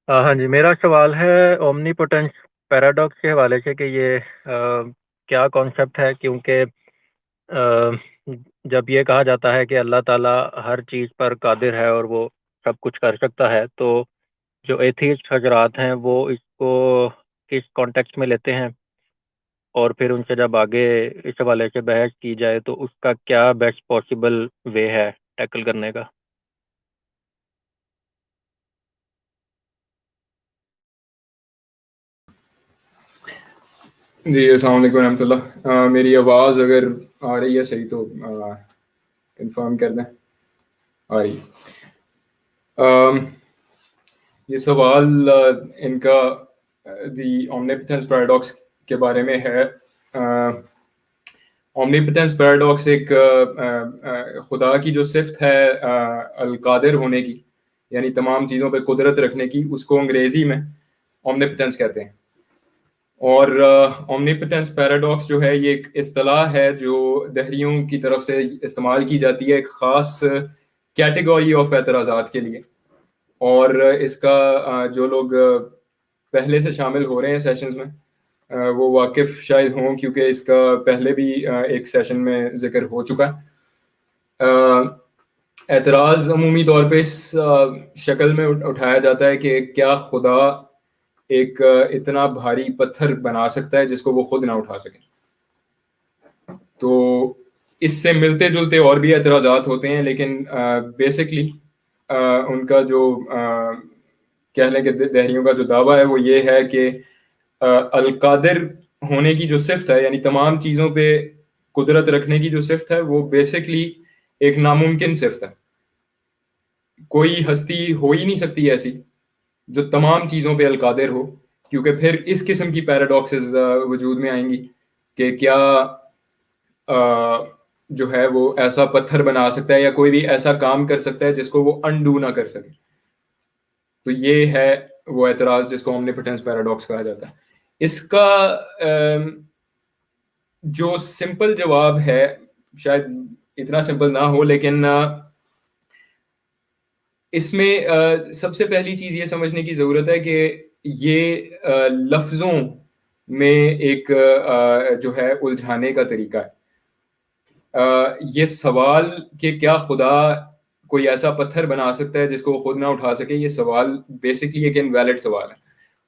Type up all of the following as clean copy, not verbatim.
ہاں جی، میرا سوال ہے اومنی پوٹینس پیراڈاکس کے حوالے سے کہ یہ کیا کانسیپٹ ہے، کیونکہ آ، جب یہ کہا جاتا ہے کہ اللہ تعالیٰ ہر چیز پر قادر ہے اور وہ سب کچھ کر سکتا ہے، تو جو ایتھیسٹ حضرات ہیں وہ اس کو کس کانٹیکسٹ میں لیتے ہیں، اور پھر ان سے جب آگے اس حوالے سے بحث کی جائے تو اس کا کیا بیسٹ پاسبل وے ہے ٹیکل کرنے کا؟ جی السلام علیکم ورحمۃ اللہ. میری آواز اگر آ رہی ہے صحیح تو کنفرم کر دیں. آ رہی ہے. یہ سوال ان کا دی اومنیپوٹینس پیراڈاکس کے بارے میں ہے. اومنیپوٹینس پیراڈاکس ایک خدا کی جو صفت ہے القادر ہونے کی، یعنی تمام چیزوں پہ قدرت رکھنے کی، اس کو انگریزی میں اومنیپوٹینس کہتے ہیں. اور اومنیپوٹینس پیراڈاکس جو ہے یہ ایک اصطلاح ہے جو دہریوں کی طرف سے استعمال کی جاتی ہے ایک خاص کیٹیگری آف اعتراضات کے لیے. اور اس کا جو لوگ پہلے سے شامل ہو رہے ہیں سیشنز میں وہ واقف شاید ہوں، کیونکہ اس کا پہلے بھی ایک سیشن میں ذکر ہو چکا ہے. اعتراض عمومی طور پہ اس شکل میں اٹھایا جاتا ہے کہ کیا خدا ایک اتنا بھاری پتھر بنا سکتا ہے جس کو وہ خود نہ اٹھا سکے. تو اس سے ملتے جلتے اور بھی اعتراضات ہوتے ہیں، لیکن بیسکلی ان کا جو کہہ لیں کہ دہریوں کا جو دعویٰ ہے وہ یہ ہے کہ القادر ہونے کی جو صفت ہے، یعنی تمام چیزوں پہ قدرت رکھنے کی جو صفت ہے، وہ بیسکلی ایک ناممکن صفت ہے. کوئی ہستی ہو ہی نہیں سکتی ایسی جو تمام چیزوں پہ القادر ہو، کیونکہ پھر اس قسم کی پیراڈاکسز وجود میں آئیں گی کہ کیا جو ہے وہ ایسا پتھر بنا سکتا ہے یا کوئی بھی ایسا کام کر سکتا ہے جس کو وہ انڈو نہ کر سکے. تو یہ ہے وہ اعتراض جس کو اومنیپوٹینس پیراڈاکس کہا جاتا ہے. اس کا جو سمپل جواب ہے، شاید اتنا سمپل نہ ہو، لیکن اس میں سب سے پہلی چیز یہ سمجھنے کی ضرورت ہے کہ یہ لفظوں میں ایک جو ہے الجھانے کا طریقہ ہے. یہ سوال کہ کیا خدا کوئی ایسا پتھر بنا سکتا ہے جس کو وہ خود نہ اٹھا سکے، یہ سوال بیسکلی ایک انویلڈ سوال ہے.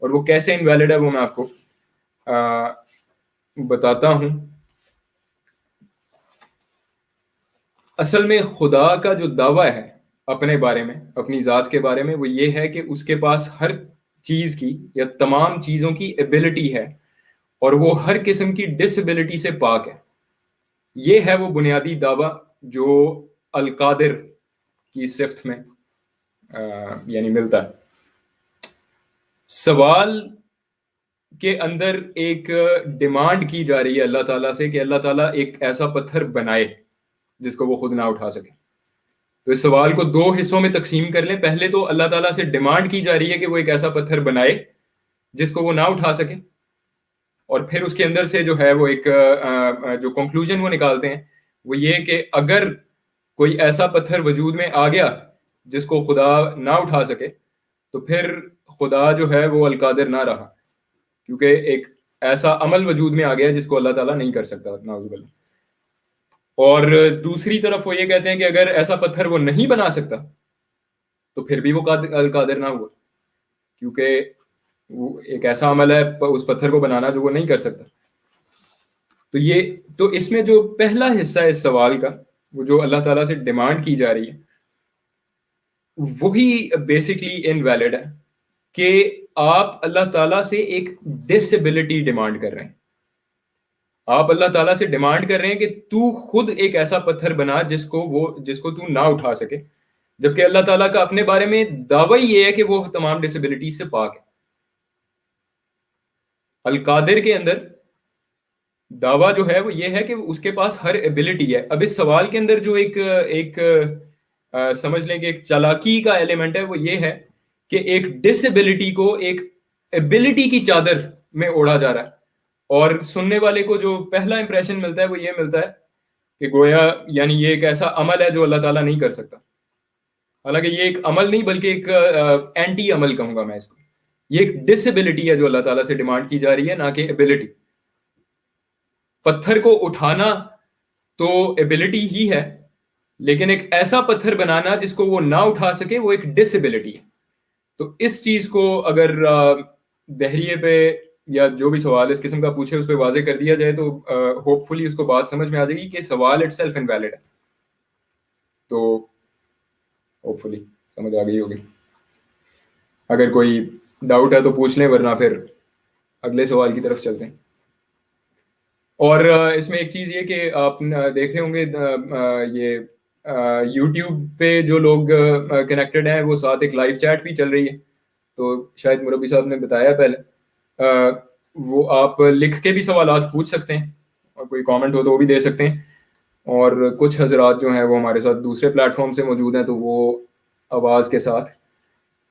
اور وہ کیسے انویلڈ ہے وہ میں آپ کو بتاتا ہوں. اصل میں خدا کا جو دعویٰ ہے اپنے بارے میں، اپنی ذات کے بارے میں، وہ یہ ہے کہ اس کے پاس ہر چیز کی یا تمام چیزوں کی ایبلٹی ہے، اور وہ ہر قسم کی ڈس ایبلٹی سے پاک ہے. یہ ہے وہ بنیادی دعویٰ جو القادر کی صفت میں یعنی ملتا ہے. سوال کے اندر ایک ڈیمانڈ کی جا رہی ہے اللہ تعالیٰ سے کہ اللہ تعالیٰ ایک ایسا پتھر بنائے جس کو وہ خود نہ اٹھا سکے. تو اس سوال کو دو حصوں میں تقسیم کر لیں. پہلے تو اللہ تعالیٰ سے ڈیمانڈ کی جا رہی ہے کہ وہ ایک ایسا پتھر بنائے جس کو وہ نہ اٹھا سکے، اور پھر اس کے اندر سے جو ہے وہ ایک جو کنکلوژن وہ نکالتے ہیں وہ یہ کہ اگر کوئی ایسا پتھر وجود میں آ گیا جس کو خدا نہ اٹھا سکے تو پھر خدا جو ہے وہ القادر نہ رہا، کیونکہ ایک ایسا عمل وجود میں آ گیا جس کو اللہ تعالیٰ نہیں کر سکتا، نعوذ باللہ. اور دوسری طرف وہ یہ کہتے ہیں کہ اگر ایسا پتھر وہ نہیں بنا سکتا تو پھر بھی وہ القادر نہ ہوا، کیونکہ وہ ایک ایسا عمل ہے اس پتھر کو بنانا جو وہ نہیں کر سکتا. تو اس میں جو پہلا حصہ ہے اس سوال کا، وہ جو اللہ تعالیٰ سے ڈیمانڈ کی جا رہی ہے، وہی بیسکلی انویلڈ ہے کہ آپ اللہ تعالیٰ سے ایک ڈسیبلٹی ڈیمانڈ کر رہے ہیں. آپ اللہ تعالیٰ سے ڈیمانڈ کر رہے ہیں کہ تو خود ایک ایسا پتھر بنا جس کو تو نہ اٹھا سکے، جبکہ اللہ تعالیٰ کا اپنے بارے میں دعویٰ یہ ہے کہ وہ تمام ڈسیبلٹی سے پاک ہے. القادر کے اندر دعویٰ جو ہے وہ یہ ہے کہ اس کے پاس ہر ایبلٹی ہے. اب اس سوال کے اندر جو ایک سمجھ لیں کہ ایک چالاکی کا ایلیمنٹ ہے، وہ یہ ہے کہ ایک ڈسیبلٹی کو ایک ایبلٹی کی چادر میں اوڑھا جا رہا ہے، اور سننے والے کو جو پہلا امپریشن ملتا ہے وہ یہ ملتا ہے کہ گویا یعنی یہ ایک ایسا عمل ہے جو اللہ تعالیٰ نہیں کر سکتا. حالانکہ یہ ایک عمل نہیں بلکہ ایک اینٹی عمل کہوں گا میں اس کو. یہ ایک ڈسیبلٹی ہے جو اللہ تعالیٰ سے ڈیمانڈ کی جا رہی ہے، نہ کہ ایبلٹی. پتھر کو اٹھانا تو ایبلٹی ہی ہے، لیکن ایک ایسا پتھر بنانا جس کو وہ نہ اٹھا سکے وہ ایک ڈسیبلٹی ہے. تو اس چیز کو اگر دہریے پہ یا جو بھی سوال اس قسم کا پوچھے اس پہ واضح کر دیا جائے تو ہوپ فلی اس کو بات سمجھ میں آ جائے گی کہ سوال اٹ سیلف انویلڈ ہے. تو ہوپ فلی سمجھ آ گئی ہوگی. اگر کوئی ڈاؤٹ ہے تو پوچھ لیں، ورنہ پھر اگلے سوال کی طرف چلتے ہیں. اور اس میں ایک چیز یہ کہ آپ دیکھ رہے ہوں گے یہ یوٹیوب پہ جو لوگ کنیکٹڈ ہیں وہ ساتھ ایک لائیو چیٹ بھی چل رہی ہے. تو شاید مربی صاحب نے بتایا پہلے، وہ آپ لکھ کے بھی سوالات پوچھ سکتے ہیں، اور کوئی کامنٹ ہو تو وہ بھی دے سکتے ہیں. اور کچھ حضرات جو ہیں وہ ہمارے ساتھ دوسرے پلیٹ فارم سے موجود ہیں، تو وہ آواز کے ساتھ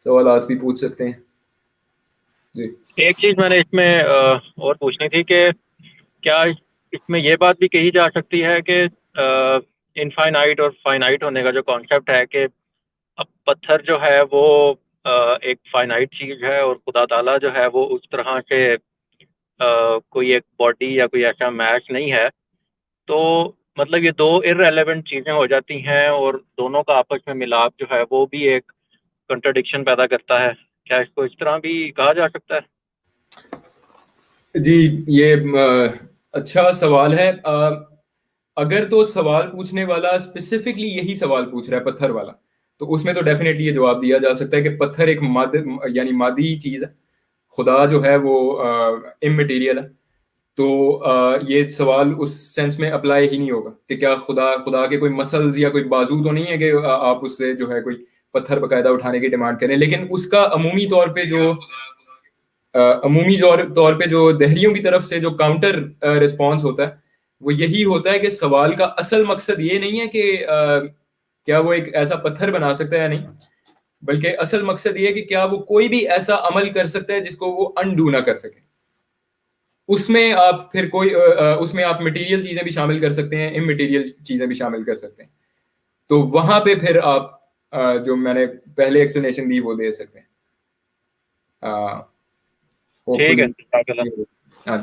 سوالات بھی پوچھ سکتے ہیں. جی ایک چیز میں نے اس میں اور پوچھنی تھی کہ کیا اس میں یہ بات بھی کہی جا سکتی ہے کہ انفائنائٹ اور فائنائٹ ہونے کا جو کانسیپٹ ہے کہ اب پتھر جو ہے وہ ایک فائنائٹ چیز ہے، اور خدا تعالیٰ جو ہے وہ اس طرح سے کوئی ایک باڈی یا کوئی ایسا میچ نہیں ہے، تو مطلب یہ دو ارریلیونٹ چیزیں ہو جاتی ہیں اور دونوں کا آپس میں ملاپ جو ہے وہ بھی ایک کنٹرڈکشن پیدا کرتا ہے. کیا اس کو اس طرح بھی کہا جا سکتا ہے؟ جی، یہ اچھا سوال ہے. اگر تو سوال پوچھنے والا اسپیسیفکلی یہی سوال پوچھ رہا ہے پتھر والا، تو اس میں تو ڈیفینیٹلی یہ جواب دیا جا سکتا ہے کہ پتھر ایک یعنی مادی چیز ہے، خدا جو ہے وہ اممیٹیریل ہے. تو یہ سوال اس سینس میں اپلائی ہی نہیں ہوگا کہ کیا خدا کے کوئی مسلز یا کوئی بازو تو نہیں ہے کہ آپ اس سے جو ہے کوئی پتھر باقاعدہ اٹھانے کی ڈیمانڈ کریں. لیکن اس کا عمومی طور پہ جو دہریوں کی طرف سے جو کاؤنٹر رسپانس ہوتا ہے وہ یہی ہوتا ہے کہ سوال کا اصل مقصد یہ نہیں ہے کہ کیا وہ ایک ایسا پتھر بنا سکتا ہے یا نہیں، بلکہ اصل مقصد یہ ہے کہ کیا وہ کوئی بھی ایسا عمل کر سکتا ہے جس کو وہ انڈو نہ کر سکے. اس میں آپ پھر اس میں آپ مٹیریل چیزیں بھی شامل کر سکتے ہیں، امٹیریل چیزیں بھی شامل کر سکتے ہیں. تو وہاں پہ پھر آپ جو میں نے پہلے ایکسپلینیشن دی وہ دے سکتے ہیں. ٹھیک ہے. ہاں.